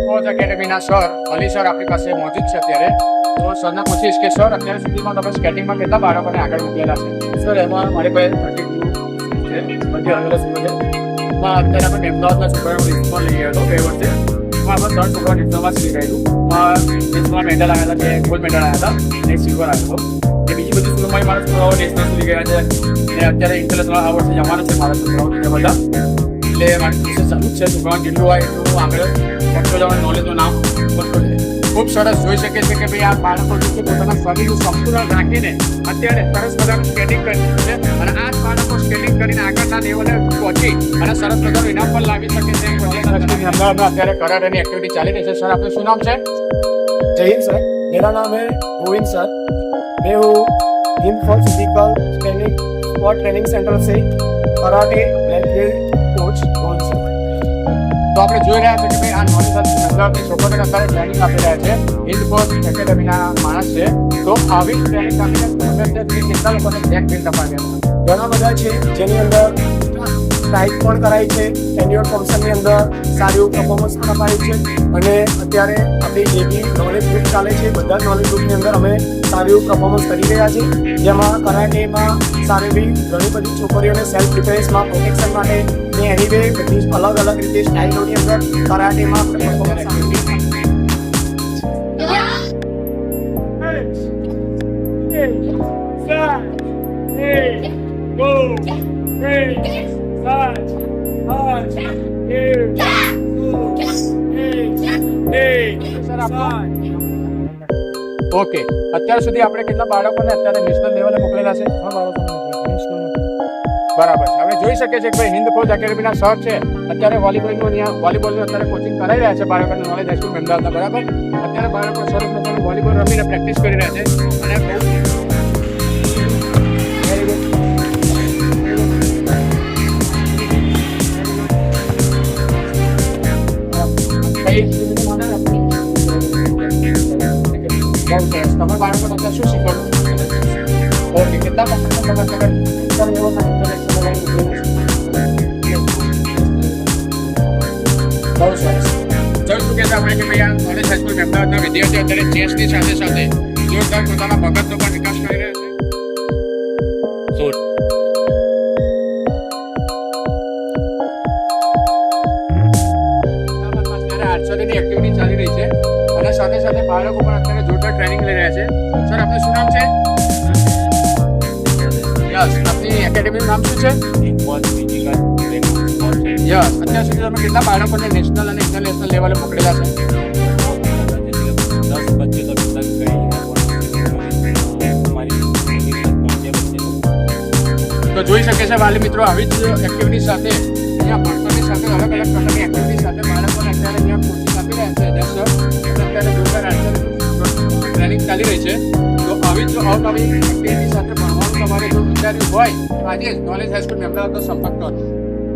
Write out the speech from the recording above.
Force એકેડમીના sir Ali sir આપણી પાસે મોજૂદ છે અત્યારે. તો સરને પૂછીશ કે સર અત્યાર સુધીમાં તમે સ્કેટિંગમાં કેટલા બાળકોને આગળ મૂકેલા છે? સર એમાં મારી પાસે 32 છે, બધી અલગ અલગ સ્કૂલો છે. એમાં અત્યારે આપણે અમદાવાદના છોકરાનો ડિસ્કાઉન્ટ લઈ ગયા હતો 2 વર્ષે. એમાં આપણે 3 છોકરા ડિપ્લોમા શીખાયું. નેશનલ મેડલ આવ્યા હતા, 2 ગોલ્ડ મેડલ આવ્યા હતા અને 1 સિલ્વર આવ્યો હતો. એ બીજી બધી સ્કૂલોમાં મારા છોકરાઓ નેશનલ સુધી ગયા છે અને અત્યારે ઇન્ટરનેશનલ આ વર્ષે જવાના છે મારા છોકરાઓ બધા. એટલે મારી પ્રોસેસ ચાલુ જ છે. છોકરાઓ જેટલું હોય એટલું આગળ વધતો જવાનું, નોલેજનું નામ વધતો જાય. ખૂબ સરસ જોઈ શકે છે કે ભાઈ આ બાળકો જે છે પોતાના શરીરનું સંતુલન રાખીને અત્યારે સરસ મજાનું સ્કેટિંગ કરી છે અને આ જ બાળકો સ્કેટિંગ કરીને આગળના લેવલે પહોંચી અને સરસ મજાનું ઇનામ પણ લાવી શકે છે. અમદાવાદમાં અત્યારે કરાટેની એક્ટિવિટી ચાલી રહી છે. સર આપનું શું નામ છે? जय हिंद सर, मेरा नाम है गोविंद सर. मैं हूँ Hind for physical training sport training centre से karate black belt coach Govind sir. તો આપણે જોઈ રહ્યા છીએ કે ભાઈ આ નોલેજ અમદાવાદની છોકરીઓને અત્યારે ટ્રેનિંગ આપી રહ્યા છે. હિન્દ ફોર્સ એકેડમીના માણસ છે. તો આવી ટ્રેનિંગ આપીને તમે અત્યારે કેટલા લોકોને બ્લેક બેલ્ટ અપાવ્યા? ઘણા બધા છે જેની અંદર સ્ટ્રાઇક પણ કરાય છે, એન્યુઅલ ફંક્શનની અંદર સારું એવું પરફોર્મન્સ પણ અપાય છે અને અત્યારે આપણી જે બી નોલેજ ગ્રુપ ચાલે છે બધા જ નોલેજ ગ્રુપની અંદર અમે સારું એવું પરફોર્મન્સ કરી રહ્યા છીએ. જેમાં કરાટેમાં સારી એવી ઘણી બધી છોકરીઓને સેલ્ફ ડિફેન્સમાં પ્રોટેક્શન માટે ને એની વે બધી અલગ અલગ રીતે સ્ટાઇલોની અંદર કરાટેમાં પરફોર્મન્સ ઓકે, અત્યાર સુધી આપણે કેટલા બાળકોને અત્યારે નેશનલ લેવલે મોકલેલા છે? બરાબર છે. હવે જોઈ શકે છે કે ભાઈ હિન્દ ફોર્સ એકેડમીના સર છે અત્યારે વોલીબોલનું અત્યારે કોચિંગ કરાવી રહ્યા છે બાળકોને નોલેજ હાઈસ્કૂલ અમદાવાદના. બરાબર, અત્યારે બાળકો સરસ મજાનું વોલીબોલ રમીને પ્રેક્ટિસ કરી રહ્યા છે અને તમે બાળકો અત્યારે શું શીખવાનું? ઓકે, કેટલા બહુ સરસ. જોઈશું કે આપણે કે ભાઈ આ નોલેજ હાઈસ્કૂલ અમદાવાદના વિદ્યાર્થીઓ અત્યારે ચેસની સાથે સાથે જોરદાર પોતાના મગજનો પણ વિકાસ કરી રહ્યા છે. અત્યારે આર્ચરીની એક્ટિવિટી ચાલી રહી છે અને સાથે સાથે બાળકો પણ અત્યારે જોરદાર ટ્રેનિંગ લઈ રહ્યા છે. સર આપનું શું નામ છે? યસ, આપની એકેડમીનું નામ શું છે? યસ, અત્યાર સુધી તમે કેટલા બાળકોને નેશનલ અને ઇન્ટરનેશનલ લેવલે મોકલેલા છે? તો જોઈ શકે છે વાલી મિત્રો, આવી જ એક્ટિવિટી સાથે અહીંયા ભણતરની સાથે અલગ અલગ પ્રકારની એક્ટિવિટી સાથે બાળકોને અત્યારે અહીંયા કોચિંગ આપી રહ્યા છે. અત્યારે જોરદાર ટ્રેનિંગ ચાલી રહી છે. તો આવી જ અવનવી એક્ટિવિટી સાથે ભણવાનું તમારે જો વિચાર્યું હોય આજે જ નોલેજ હાઈસ્કૂલ અમદાવાદનો સંપર્ક કરો.